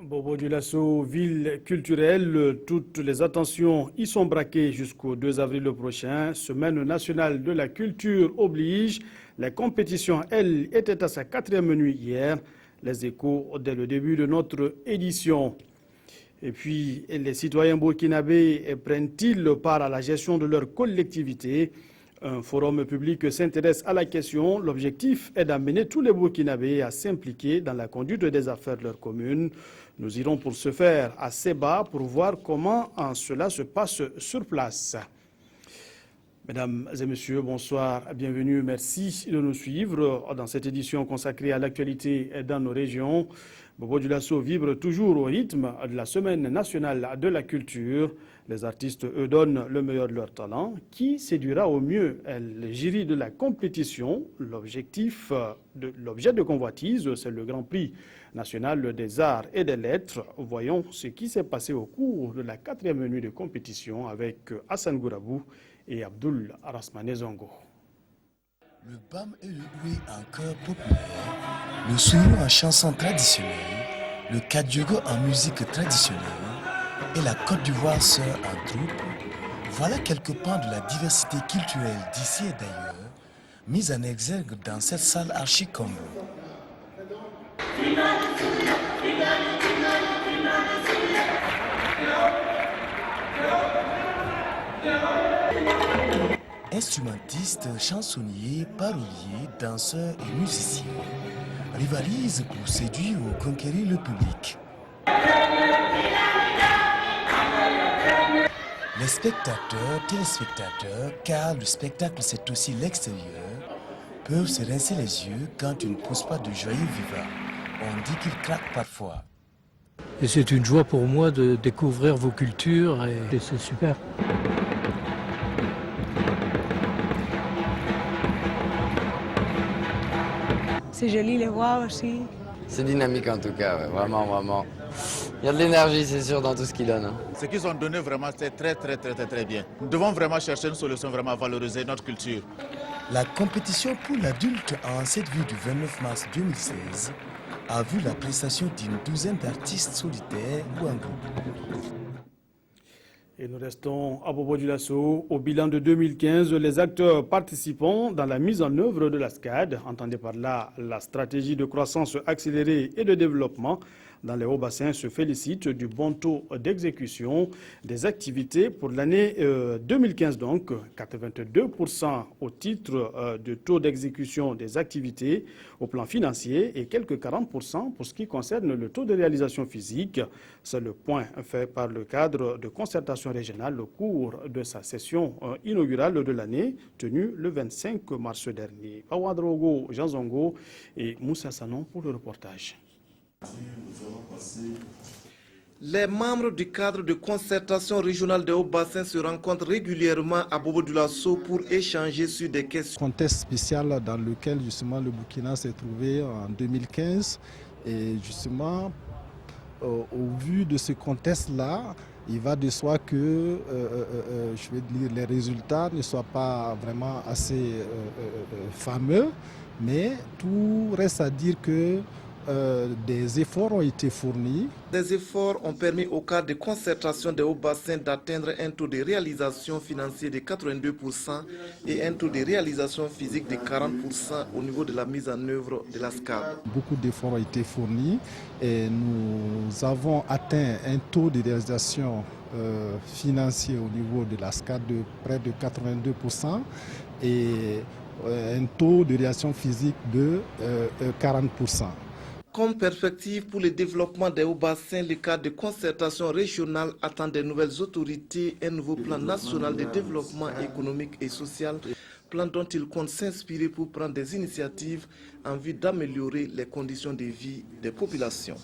Bobo Dioulasso, ville culturelle, toutes les attentions y sont braquées jusqu'au 2 avril prochain. Semaine nationale de la culture oblige. La compétition, elle, était à sa 4e nuit hier. Les échos dès le début de notre édition. Et puis, les citoyens burkinabés prennent-ils part à la gestion de leur collectivité? Un forum public s'intéresse à la question. L'objectif est d'amener tous les Burkinabés à s'impliquer dans la conduite des affaires de leur commune. Nous irons pour ce faire à Seba pour voir comment cela se passe sur place. Mesdames et messieurs, bonsoir, bienvenue, merci de nous suivre dans cette édition consacrée à l'actualité dans nos régions. Bobo Dioulasso vibre toujours au rythme de la Semaine nationale de la culture. Les artistes, eux, donnent le meilleur de leur talent. Qui séduira au mieux le jury de la compétition? L'objet de convoitise, c'est le Grand Prix national des arts et des lettres. Voyons ce qui s'est passé au cours de la 4e nuit de compétition avec Hassan Gourabou et Abdoul Arasmane Zongo. Le bam et le loué en chœur populaire, le sourou en chanson traditionnelle, le kadiogo en musique traditionnelle et la Côte d'Ivoire sœur en troupe, voilà quelques pans de la diversité culturelle d'ici et d'ailleurs, mise en exergue dans cette salle archi-Congo. Instrumentistes, chansonniers, paroliers, danseurs et musiciens rivalisent pour séduire ou conquérir le public. Les spectateurs, téléspectateurs, car le spectacle c'est aussi l'extérieur, peuvent se rincer les yeux quand ils ne poussent pas de joyeux vivants. On dit qu'ils craquent parfois. Et c'est une joie pour moi de découvrir vos cultures et c'est super. C'est joli les voir aussi. C'est dynamique en tout cas, ouais. Vraiment, vraiment. Il y a de l'énergie, c'est sûr, dans tout ce qu'ils donnent. Hein. Ce qu'ils ont donné vraiment, c'est très bien. Nous devons vraiment chercher une solution, vraiment valoriser notre culture. La compétition pour l'adulte en cette vue du 29 mars 2016 a vu la prestation d'une douzaine d'artistes solitaires ou en groupe. Et nous restons à Bobo Dioulasso. Au bilan de 2015, les acteurs participants dans la mise en œuvre de la SCAD, entendez par là la stratégie de croissance accélérée et de développement dans les hauts bassins, se félicitent du bon taux d'exécution des activités pour l'année 2015. Donc, 82% au titre de taux d'exécution des activités au plan financier et quelques 40% pour ce qui concerne le taux de réalisation physique. C'est le point fait par le cadre de concertation régionale au cours de sa session inaugurale de l'année tenue le 25 mars dernier. Awadrogo, Jean Zongo et Moussa Sanon pour le reportage. Les membres du cadre de concertation régionale des Hauts-Bassins se rencontrent régulièrement à Bobo Dioulasso pour échanger sur des questions. Contexte spécial dans lequel justement le Burkina s'est trouvé en 2015 et justement au vu de ce contexte-là, il va de soi que je vais dire, les résultats ne soient pas vraiment assez fameux, mais tout reste à dire que des efforts ont été fournis. Des efforts ont permis au cadre de concertation des hauts-bassins d'atteindre un taux de réalisation financier de 82% et un taux de réalisation physique de 40% au niveau de la mise en œuvre de la SCAD. Beaucoup d'efforts ont été fournis et nous avons atteint un taux de réalisation financier au niveau de la SCAD de près de 82% et un taux de réalisation physique de 40%. Comme perspective pour le développement des hauts-bassins, le cadre de concertation régionale attend des nouvelles autorités, un nouveau plan national de développement économique et social, plan dont il compte s'inspirer pour prendre des initiatives en vue d'améliorer les conditions de vie des populations.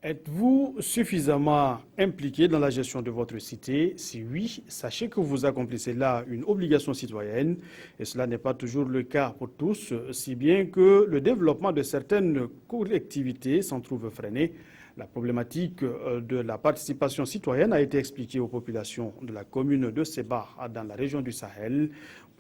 Êtes-vous suffisamment impliqué dans la gestion de votre cité? Si oui, sachez que vous accomplissez là une obligation citoyenne et cela n'est pas toujours le cas pour tous, si bien que le développement de certaines collectivités s'en trouve freiné. La problématique de la participation citoyenne a été expliquée aux populations de la commune de Seba dans la région du Sahel.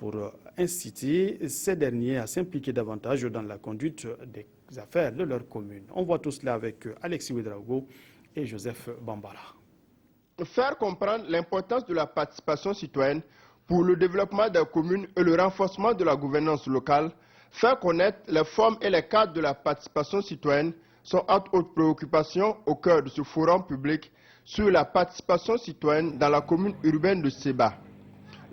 pour inciter ces derniers à s'impliquer davantage dans la conduite des affaires de leur commune. On voit tout cela avec Alexis Ouedraogo et Joseph Bambara. Faire comprendre l'importance de la participation citoyenne pour le développement des communes et le renforcement de la gouvernance locale, faire connaître les formes et les cadres de la participation citoyenne sont entre autres préoccupations au cœur de ce forum public sur la participation citoyenne dans la commune urbaine de Seba.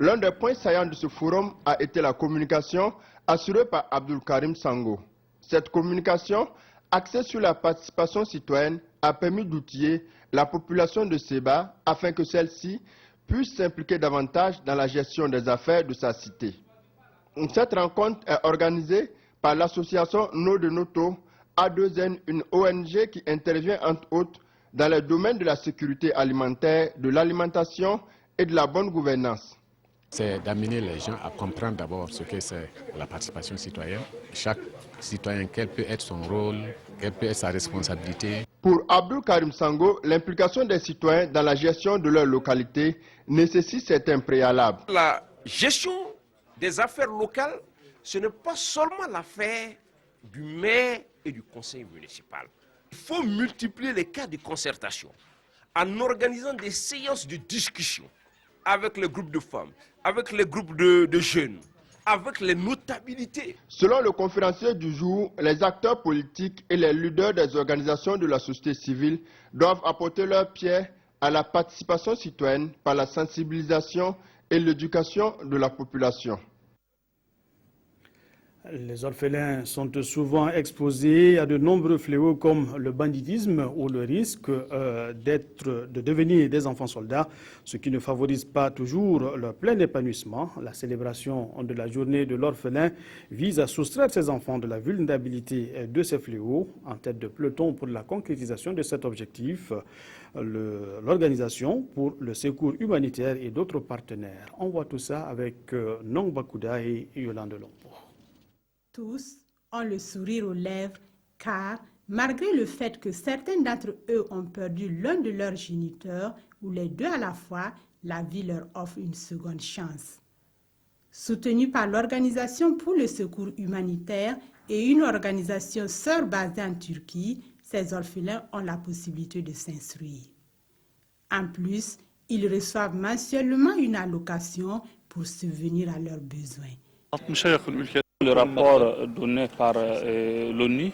L'un des points saillants de ce forum a été la communication assurée par Abdul Karim Sango. Cette communication, axée sur la participation citoyenne, a permis d'outiller la population de Seba afin que celle-ci puisse s'impliquer davantage dans la gestion des affaires de sa cité. Cette rencontre est organisée par l'association No de Noto, A2N, une ONG qui intervient entre autres dans les domaines de la sécurité alimentaire, de l'alimentation et de la bonne gouvernance. C'est d'amener les gens à comprendre d'abord ce que c'est la participation citoyenne. Chaque citoyen, quel peut être son rôle, quelle peut être sa responsabilité. Pour Abdul Karim Sango, l'implication des citoyens dans la gestion de leur localité nécessite certains préalables. La gestion des affaires locales, ce n'est pas seulement l'affaire du maire et du conseil municipal. Il faut multiplier les cas de concertation en organisant des séances de discussion avec les groupes de femmes, avec les groupes de jeunes, avec les notabilités. Selon le conférencier du jour, les acteurs politiques et les leaders des organisations de la société civile doivent apporter leur pierre à la participation citoyenne par la sensibilisation et l'éducation de la population. Les orphelins sont souvent exposés à de nombreux fléaux comme le banditisme ou le risque de devenir des enfants soldats, ce qui ne favorise pas toujours leur plein épanouissement. La célébration de la journée de l'orphelin vise à soustraire ces enfants de la vulnérabilité de ces fléaux. En tête de peloton pour la concrétisation de cet objectif, l'Organisation pour le secours humanitaire et d'autres partenaires. On voit tout ça avec Nong Bakuda et Yolande Lompo. Tous ont le sourire aux lèvres car, malgré le fait que certains d'entre eux ont perdu l'un de leurs géniteurs ou les deux à la fois, la vie leur offre une seconde chance. Soutenus par l'Organisation pour le secours humanitaire et une organisation sœur basée en Turquie, ces orphelins ont la possibilité de s'instruire. En plus, ils reçoivent mensuellement une allocation pour subvenir à leurs besoins. Le rapport donné par l'ONU,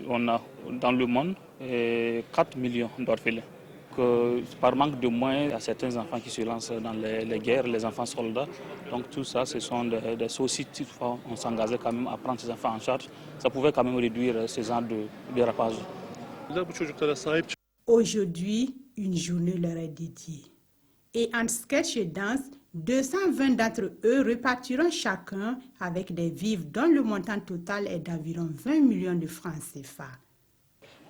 on a dans le monde 4 millions d'orphelins. Par manque de moyens, il y a certains enfants qui se lancent dans les guerres, les enfants soldats. Donc tout ça, ce sont des soucis. Toutefois, on s'engageait quand même à prendre ces enfants en charge. Ça pouvait quand même réduire ces genres de dérapage. Aujourd'hui, une journée leur est dédiée. Et en sketch et danse, 220 d'entre eux repartiront chacun avec des vivres dont le montant total est d'environ 20 millions de francs CFA.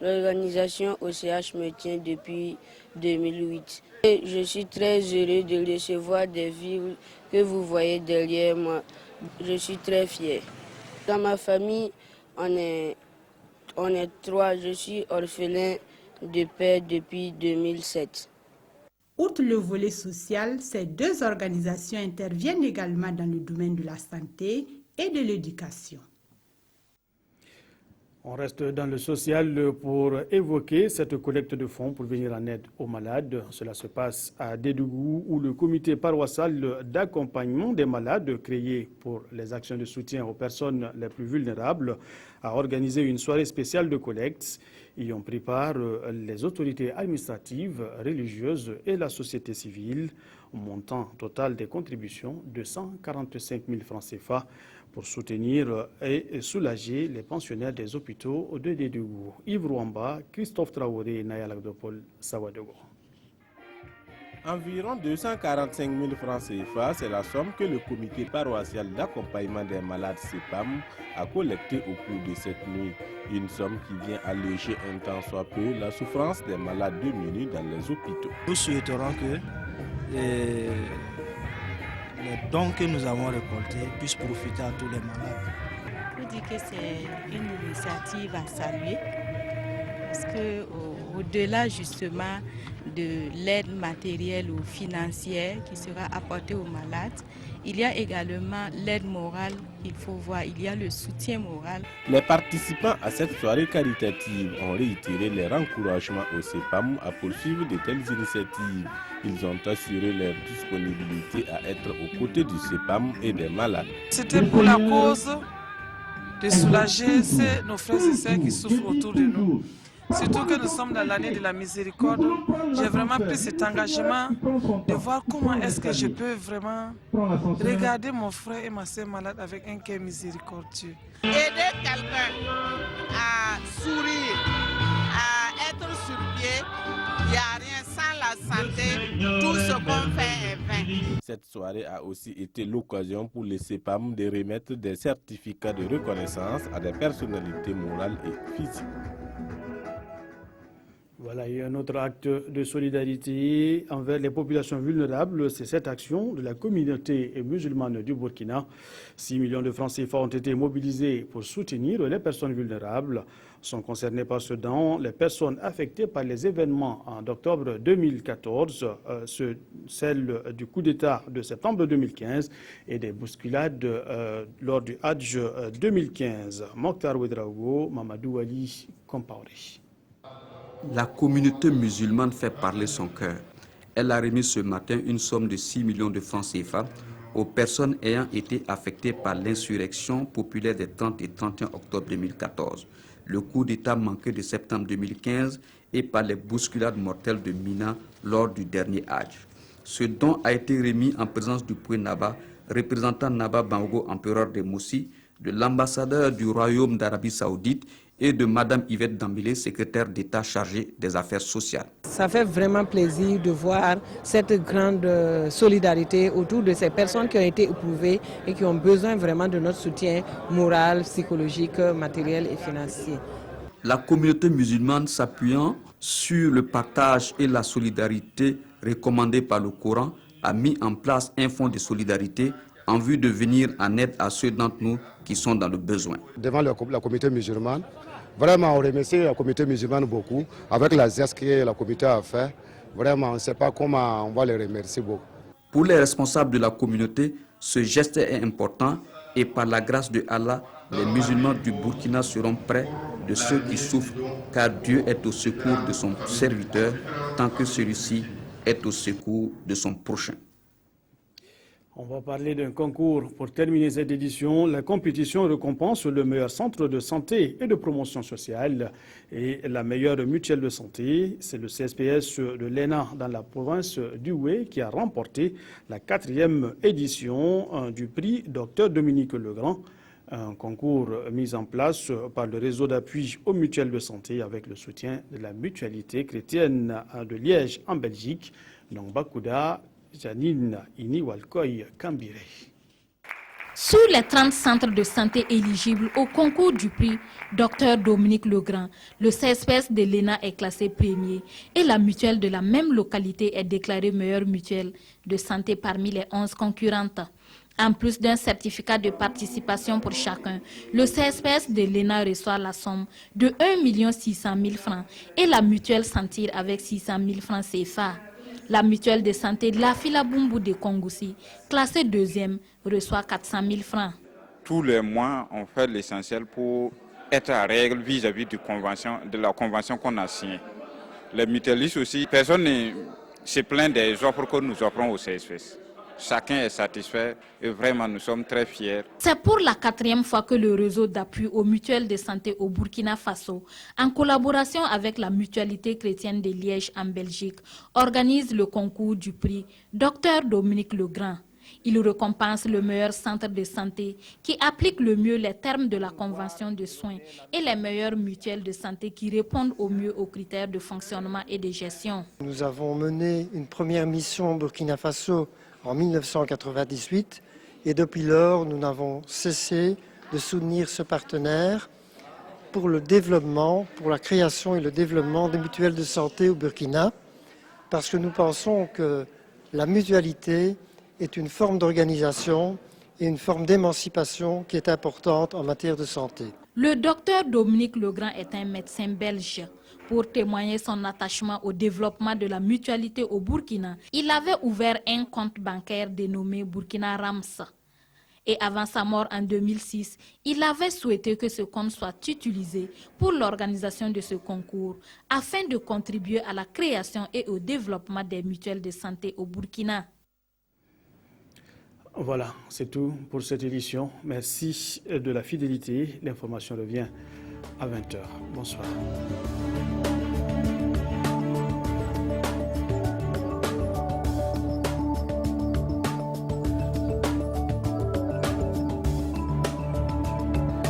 L'organisation OCH me tient depuis 2008. Et je suis très heureux de recevoir des vivres que vous voyez derrière moi. Je suis très fier. Dans ma famille, on est 3. Je suis orphelin de père depuis 2007. Outre le volet social, ces deux organisations interviennent également dans le domaine de la santé et de l'éducation. On reste dans le social pour évoquer cette collecte de fonds pour venir en aide aux malades. Cela se passe à Dédougou où le comité paroissial d'accompagnement des malades créé pour les actions de soutien aux personnes les plus vulnérables a organisé une soirée spéciale de collecte. Y ont pris part les autorités administratives, religieuses et la société civile. Montant total des contributions de 145 000 francs CFA pour soutenir et soulager les pensionnaires des hôpitaux de Dédougou. Yves Rouamba, Christophe Traoré et Naya Lagdopol Sawadogo. Environ 245 000 francs CFA, c'est la somme que le comité paroissial d'accompagnement des malades CEPAM a collecté au cours de cette nuit. Une somme qui vient alléger un tant soit peu la souffrance des malades démunis dans les hôpitaux. Nous souhaiterons que les dons que nous avons récoltés puissent profiter à tous les malades. Je dis que c'est une initiative à saluer parce qu'au-delà justement de l'aide matérielle ou financière qui sera apportée aux malades, Il y a également l'aide morale, il faut voir, il y a le soutien moral. Les participants à cette soirée caritative ont réitéré leur encouragement au CEPAM à poursuivre de telles initiatives. Ils ont assuré leur disponibilité à être aux côtés du CEPAM et des malades. C'était pour la cause de soulager nos frères et sœurs qui souffrent autour de nous. Surtout que nous sommes dans l'année de la miséricorde. J'ai vraiment pris cet engagement de voir comment est-ce que je peux vraiment regarder mon frère et ma sœur malade avec un cœur miséricordieux. Aider quelqu'un à sourire, à être sur pied, il n'y a rien sans la santé, tout ce qu'on fait est vain. Cette soirée a aussi été l'occasion pour les CEPAM de remettre des certificats de reconnaissance à des personnalités morales et physiques. Voilà, et un autre acte de solidarité envers les populations vulnérables, c'est cette action de la communauté musulmane du Burkina. 6 millions de francs CFA ont été mobilisés pour soutenir les personnes vulnérables. Sont concernées par ce don les personnes affectées par les événements en octobre 2014, celle du coup d'État de septembre 2015 et des bousculades lors du Hajj 2015. Mokhtar Ouedraogo, Mamadou Ali, Compaoré. La communauté musulmane fait parler son cœur. Elle a remis ce matin une somme de 6 millions de francs CFA aux personnes ayant été affectées par l'insurrection populaire des 30 et 31 octobre 2014, le coup d'État manqué de septembre 2015 et par les bousculades mortelles de Mina lors du dernier Hajj. Ce don a été remis en présence du Pouet Naba, représentant Naba Bango, empereur de Moussi, de l'ambassadeur du Royaume d'Arabie Saoudite et de Mme Yvette Dambélé, secrétaire d'État chargée des affaires sociales. Ça fait vraiment plaisir de voir cette grande solidarité autour de ces personnes qui ont été éprouvées et qui ont besoin vraiment de notre soutien moral, psychologique, matériel et financier. La communauté musulmane, s'appuyant sur le partage et la solidarité recommandés par le Coran, a mis en place un fonds de solidarité en vue de venir en aide à ceux d'entre nous qui sont dans le besoin. Devant la communauté musulmane, vraiment on remercie la communauté musulmane beaucoup, avec la geste que la communauté a fait. Vraiment, on ne sait pas comment on va les remercier beaucoup. Pour les responsables de la communauté, ce geste est important et par la grâce de Allah, les musulmans du Burkina seront près de ceux qui souffrent, car Dieu est au secours de son serviteur tant que celui-ci est au secours de son prochain. On va parler d'un concours. Pour terminer cette édition, la compétition récompense le meilleur centre de santé et de promotion sociale et la meilleure mutuelle de santé. C'est le CSPS de l'ENA dans la province du Houé qui a remporté la 4e édition du prix Dr Dominique Legrand. Un concours mis en place par le réseau d'appui aux mutuelles de santé avec le soutien de la mutualité chrétienne de Liège en Belgique. Nongbakouda, Janine Iniwalkoy Kambire. Sur les 30 centres de santé éligibles au concours du prix Dr Dominique Legrand, le CSPS de l'ENA est classé premier et la mutuelle de la même localité est déclarée meilleure mutuelle de santé parmi les 11 concurrentes. En plus d'un certificat de participation pour chacun, le CSPS de l'ENA reçoit la somme de 1 600 000 francs et la mutuelle Sentir avec 600 000 francs CFA. La mutuelle de santé de la Filabumbu de Kongoussi, classée 2e, reçoit 400 000 francs. Tous les mois, on fait l'essentiel pour être à règle vis-à-vis de la convention qu'on a signée. Les mutualistes aussi, personne ne se plaint des offres que nous offrons au CSPS. Chacun est satisfait et vraiment nous sommes très fiers. C'est pour la 4e fois que le réseau d'appui aux mutuelles de santé au Burkina Faso, en collaboration avec la mutualité chrétienne de Liège en Belgique, organise le concours du prix Dr Dominique Legrand. Il récompense le meilleur centre de santé qui applique le mieux les termes de la convention de soins et les meilleures mutuelles de santé qui répondent au mieux aux critères de fonctionnement et de gestion. Nous avons mené une première mission au Burkina Faso en 1998 et depuis lors nous n'avons cessé de soutenir ce partenaire pour le développement, pour la création et le développement des mutuelles de santé au Burkina parce que nous pensons que la mutualité est une forme d'organisation et une forme d'émancipation qui est importante en matière de santé. Le docteur Dominique Legrand est un médecin belge. Pour témoigner son attachement au développement de la mutualité au Burkina, il avait ouvert un compte bancaire dénommé Burkina Rams. Et avant sa mort en 2006, il avait souhaité que ce compte soit utilisé pour l'organisation de ce concours afin de contribuer à la création et au développement des mutuelles de santé au Burkina. Voilà, c'est tout pour cette édition. Merci de la fidélité. L'information revient à 20h. Bonsoir.